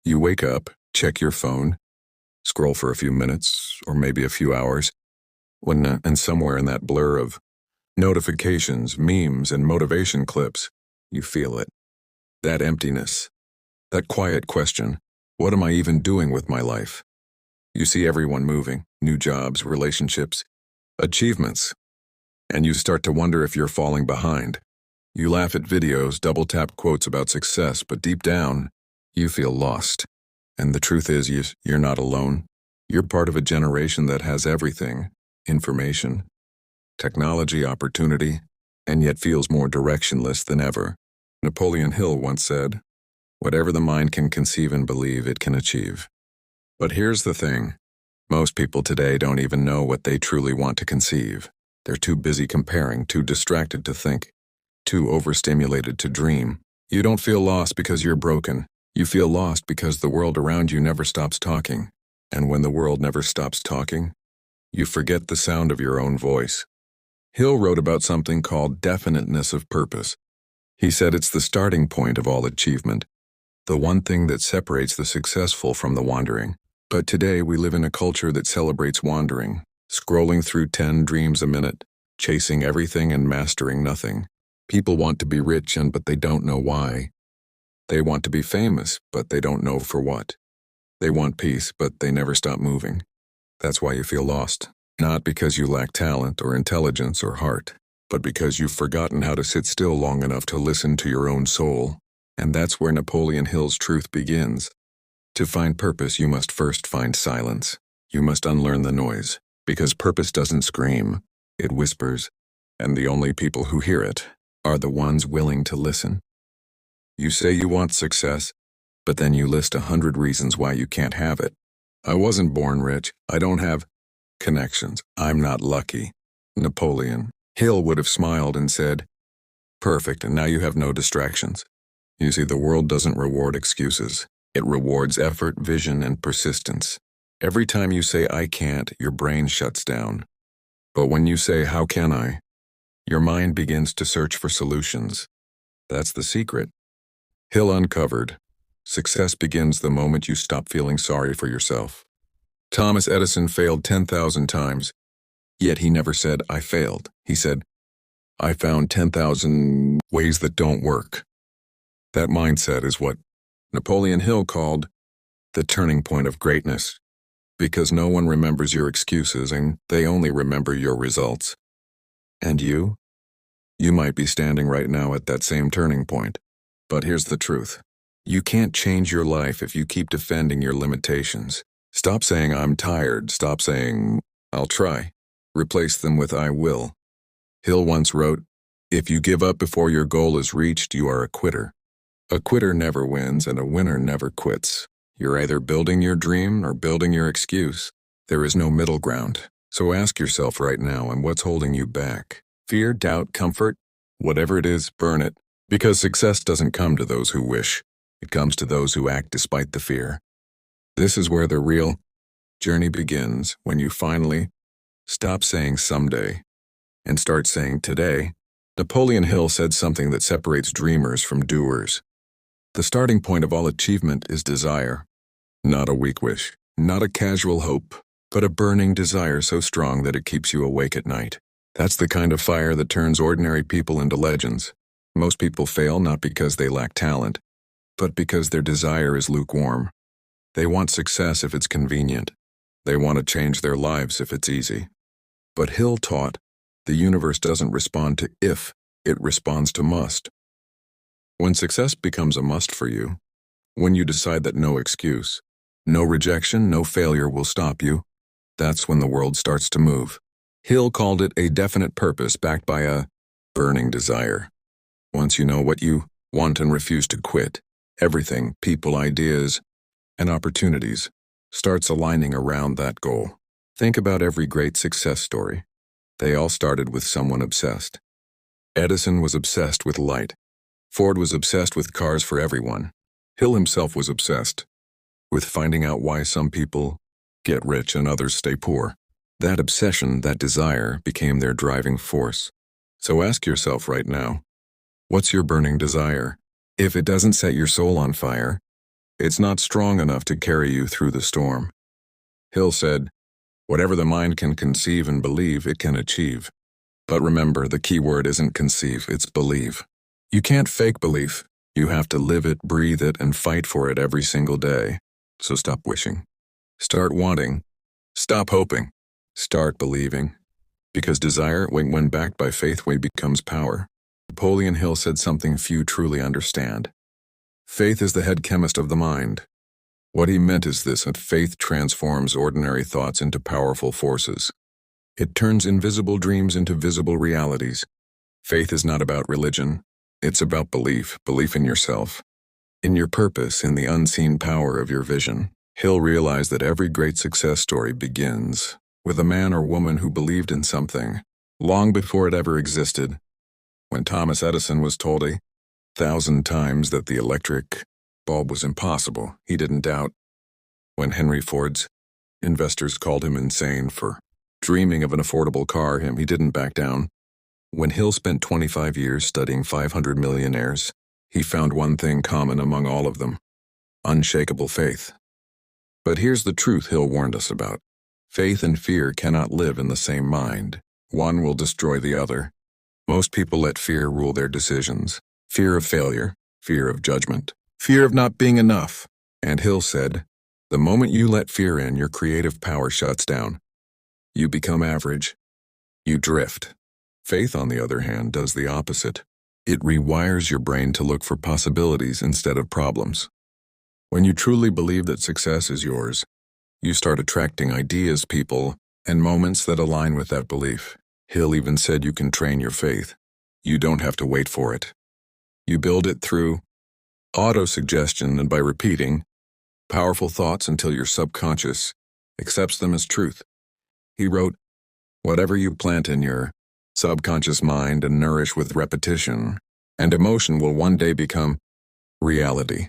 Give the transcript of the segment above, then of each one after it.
You wake up, check your phone, scroll for a few minutes or maybe a few hours, and somewhere in that blur of notifications, memes, and motivation clips, you feel it. That emptiness. That quiet question, what am I even doing with my life? You see everyone moving, new jobs, relationships, achievements, and you start to wonder if you're falling behind. You laugh at videos, double-tap quotes about success, but deep down, you feel lost. And the truth is, you're not alone. You're part of a generation that has everything: information, technology, opportunity, and yet feels more directionless than ever. Napoleon Hill once said, "Whatever the mind can conceive and believe, it can achieve." But here's the thing. Most people today don't even know what they truly want to conceive. They're too busy comparing, too distracted to think, too overstimulated to dream. You don't feel lost because you're broken. You feel lost because the world around you never stops talking. And when the world never stops talking, you forget the sound of your own voice. Hill wrote about something called definiteness of purpose. He said it's the starting point of all achievement, the one thing that separates the successful from the wandering. But today we live in a culture that celebrates wandering, scrolling through 10 dreams a minute, chasing everything and mastering nothing. People want to be rich, but they don't know why. They want to be famous, but they don't know for what. They want peace, but they never stop moving. That's why you feel lost. Not because you lack talent or intelligence or heart, but because you've forgotten how to sit still long enough to listen to your own soul. And that's where Napoleon Hill's truth begins. To find purpose, you must first find silence. You must unlearn the noise, because purpose doesn't scream, it whispers, and the only people who hear it are the ones willing to listen. You say you want success, but then you list 100 reasons why you can't have it. I wasn't born rich. I don't have connections. I'm not lucky. Napoleon Hill would have smiled and said, "Perfect, and now you have no distractions." You see, the world doesn't reward excuses. It rewards effort, vision, and persistence. Every time you say, "I can't," your brain shuts down. But when you say, "How can I?" your mind begins to search for solutions. That's the secret. Hill uncovered. Success begins the moment you stop feeling sorry for yourself. Thomas Edison failed 10,000 times, yet he never said, "I failed." He said, "I found 10,000 ways that don't work." That mindset is what Napoleon Hill called the turning point of greatness, because no one remembers your excuses and they only remember your results. And you? You might be standing right now at that same turning point. But here's the truth. You can't change your life if you keep defending your limitations. Stop saying, "I'm tired." Stop saying, "I'll try." Replace them with, "I will." Hill once wrote, "If you give up before your goal is reached, you are a quitter." A quitter never wins, and a winner never quits. You're either building your dream or building your excuse. There is no middle ground. So ask yourself right now, and what's holding you back? Fear, doubt, comfort? Whatever it is, burn it. Because success doesn't come to those who wish. It comes to those who act despite the fear. This is where the real journey begins, when you finally stop saying someday and start saying today. Napoleon Hill said something that separates dreamers from doers. The starting point of all achievement is desire. Not a weak wish, not a casual hope, but a burning desire so strong that it keeps you awake at night. That's the kind of fire that turns ordinary people into legends. Most people fail not because they lack talent, but because their desire is lukewarm. They want success if it's convenient. They want to change their lives if it's easy. But Hill taught, the universe doesn't respond to if, it responds to must. When success becomes a must for you, when you decide that no excuse, no rejection, no failure will stop you, that's when the world starts to move. Hill called it a definite purpose backed by a burning desire. Once you know what you want and refuse to quit, everything, people, ideas, and opportunities starts aligning around that goal. Think about every great success story. They all started with someone obsessed. Edison was obsessed with light. Ford was obsessed with cars for everyone. Hill himself was obsessed with finding out why some people get rich and others stay poor. That obsession, that desire, became their driving force. So ask yourself right now, what's your burning desire? If it doesn't set your soul on fire, It's not strong enough to carry you through the storm. Hill said, whatever the mind can conceive and believe, it can achieve. But remember, the key word isn't conceive, it's believe. You can't fake belief. You have to live it, breathe it, and fight for it every single day. So stop wishing. Start wanting. Stop hoping. Start believing. Because desire, when backed by faith, becomes power. Napoleon Hill said something few truly understand. Faith is the head chemist of the mind. What he meant is this, that faith transforms ordinary thoughts into powerful forces. It turns invisible dreams into visible realities. Faith is not about religion. It's about belief in yourself, in your purpose, in the unseen power of your vision. Hill realized that every great success story begins with a man or woman who believed in something, long before it ever existed. When Thomas Edison was told 1,000 times that the electric bulb was impossible, he didn't doubt. When Henry Ford's investors called him insane for dreaming of an affordable car, he didn't back down. When Hill spent 25 years studying 500 millionaires, he found one thing common among all of them: unshakable faith. But here's the truth Hill warned us about. Faith and fear cannot live in the same mind. One will destroy the other. Most people let fear rule their decisions. Fear of failure, fear of judgment, fear of not being enough. And Hill said, the moment you let fear in, your creative power shuts down. You become average. You drift. Faith, on the other hand, does the opposite. It rewires your brain to look for possibilities instead of problems. When you truly believe that success is yours, you start attracting ideas, people, and moments that align with that belief. Hill even said you can train your faith. You don't have to wait for it. You build it through auto-suggestion and by repeating powerful thoughts until your subconscious accepts them as truth. He wrote, whatever you plant in your subconscious mind and nourish with repetition and emotion will one day become reality.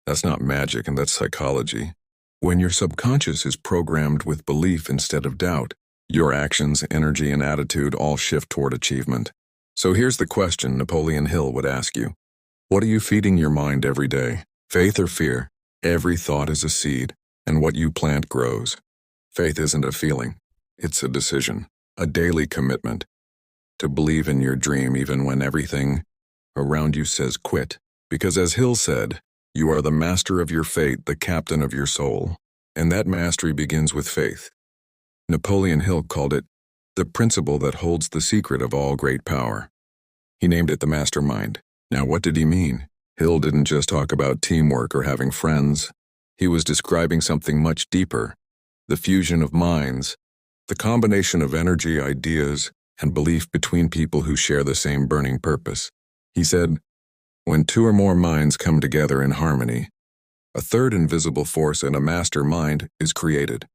That's not magic, and that's psychology. When your subconscious is programmed with belief instead of doubt, your actions, energy, and attitude all shift toward achievement. So here's the question Napoleon Hill would ask you. What are you feeding your mind every day? Faith or fear? Every thought is a seed, and what you plant grows. Faith isn't a feeling. It's a decision, a daily commitment to believe in your dream even when everything around you says quit. Because as Hill said, you are the master of your fate, the captain of your soul, and that mastery begins with faith. Napoleon Hill called it the principle that holds the secret of all great power. He named it the mastermind. Now, what did he mean? Hill didn't just talk about teamwork or having friends. He was describing something much deeper, the fusion of minds, the combination of energy, ideas, and belief between people who share the same burning purpose. He said, when two or more minds come together in harmony, a third invisible force and a mastermind is created.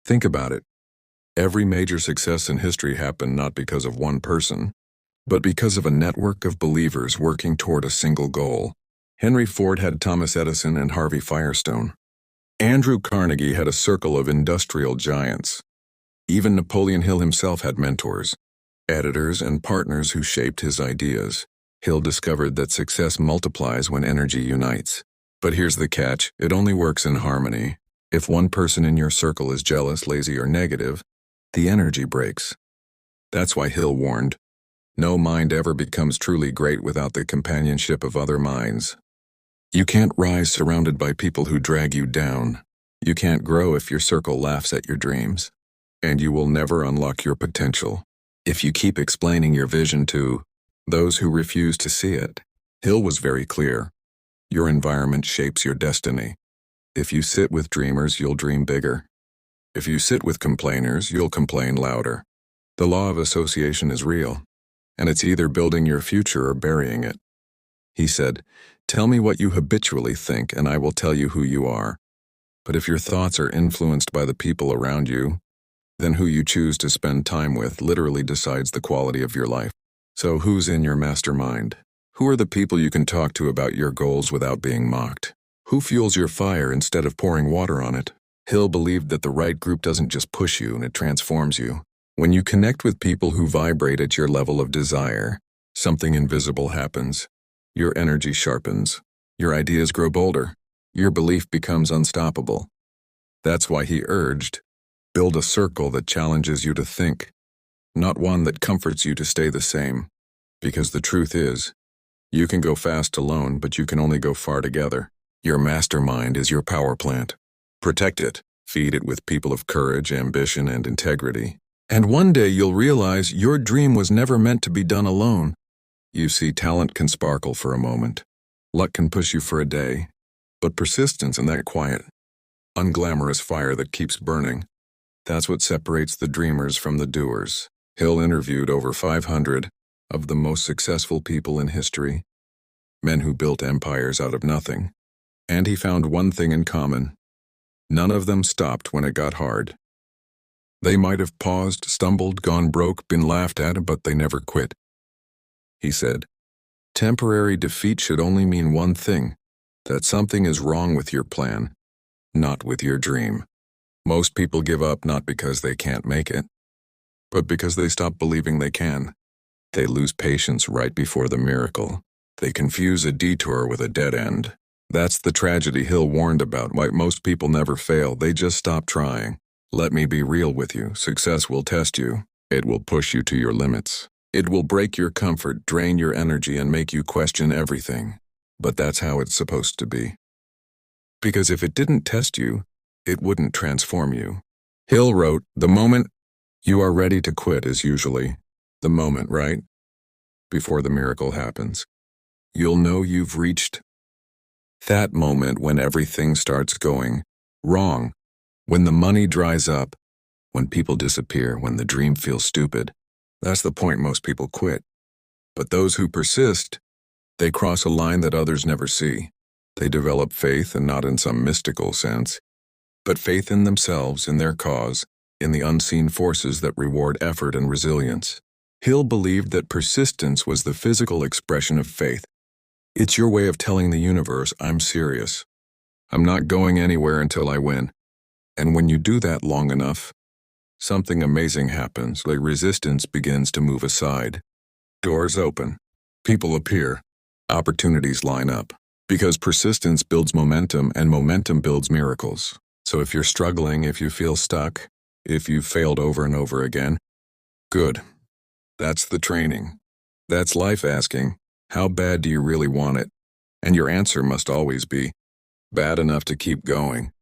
Think about it. Every major success in history happened not because of one person, but because of a network of believers working toward a single goal. Henry Ford had Thomas Edison and Harvey Firestone. Andrew Carnegie had a circle of industrial giants. Even Napoleon Hill himself had mentors, editors, and partners who shaped his ideas. Hill discovered that success multiplies when energy unites. But here's the catch, it only works in harmony. If one person in your circle is jealous, lazy, or negative, the energy breaks. That's why Hill warned, no mind ever becomes truly great without the companionship of other minds. You can't rise surrounded by people who drag you down. You can't grow if your circle laughs at your dreams. And you will never unlock your potential if you keep explaining your vision to those who refuse to see it. Hill was very clear. Your environment shapes your destiny. If you sit with dreamers, you'll dream bigger. If you sit with complainers, you'll complain louder. The law of association is real, and it's either building your future or burying it. He said, tell me what you habitually think, and I will tell you who you are. But if your thoughts are influenced by the people around you, then who you choose to spend time with literally decides the quality of your life. So who's in your mastermind? Who are the people you can talk to about your goals without being mocked? Who fuels your fire instead of pouring water on it? Hill believed that the right group doesn't just push you, it transforms you. When you connect with people who vibrate at your level of desire, something invisible happens. Your energy sharpens. Your ideas grow bolder. your belief becomes unstoppable. That's why he urged, build a circle that challenges you to think, not one that comforts you to stay the same. Because the truth is, you can go fast alone, but you can only go far together. Your mastermind is your power plant. Protect it, feed it with people of courage, ambition, and integrity. And one day you'll realize your dream was never meant to be done alone. You see, talent can sparkle for a moment. Luck can push you for a day. But persistence and that quiet, unglamorous fire that keeps burning, that's what separates the dreamers from the doers. Hill interviewed over 500 of the most successful people in history, men who built empires out of nothing. And he found one thing in common. None of them stopped when it got hard. They might have paused, stumbled, gone broke, been laughed at, but they never quit. He said, temporary defeat should only mean one thing, that something is wrong with your plan, not with your dream. Most people give up not because they can't make it, but because they stop believing they can. They lose patience right before the miracle. They confuse a detour with a dead end. That's the tragedy Hill warned about, why most people never fail. They just stop trying. Let me be real with you. Success will test you. It will push you to your limits. It will break your comfort, drain your energy, and make you question everything. But that's how it's supposed to be. Because if it didn't test you, it wouldn't transform you. Hill wrote, the moment you are ready to quit is usually the moment, right? Before the miracle happens. You'll know you've reached that moment when everything starts going wrong, when the money dries up, when people disappear, when the dream feels stupid. That's the point most people quit. But those who persist, they cross a line that others never see. They develop faith, and not in some mystical sense, but faith in themselves, in their cause, in the unseen forces that reward effort and resilience. Hill believed that persistence was the physical expression of faith. It's your way of telling the universe, I'm serious. I'm not going anywhere until I win. And when you do that long enough, something amazing happens. The resistance begins to move aside. Doors open. People appear. Opportunities line up. Because persistence builds momentum, and momentum builds miracles. So if you're struggling, if you feel stuck, if you've failed over and over again, good. That's the training. That's life asking, how bad do you really want it? And your answer must always be, bad enough to keep going.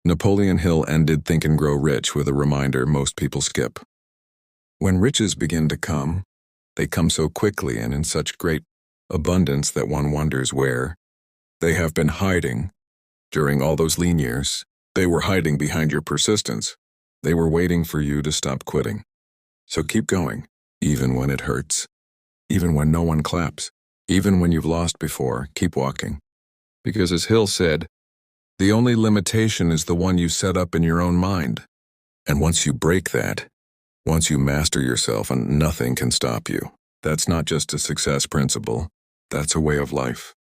Napoleon Hill ended Think and Grow Rich with a reminder most people skip. When riches begin to come, they come so quickly and in such great abundance that one wonders where they have been hiding during all those lean years. They were hiding behind your persistence. They were waiting for you to stop quitting. So keep going, even when it hurts, even when no one claps, even when you've lost before, keep walking. Because as Hill said, the only limitation is the one you set up in your own mind. And once you break that, once you master yourself, and nothing can stop you. That's not just a success principle, that's a way of life.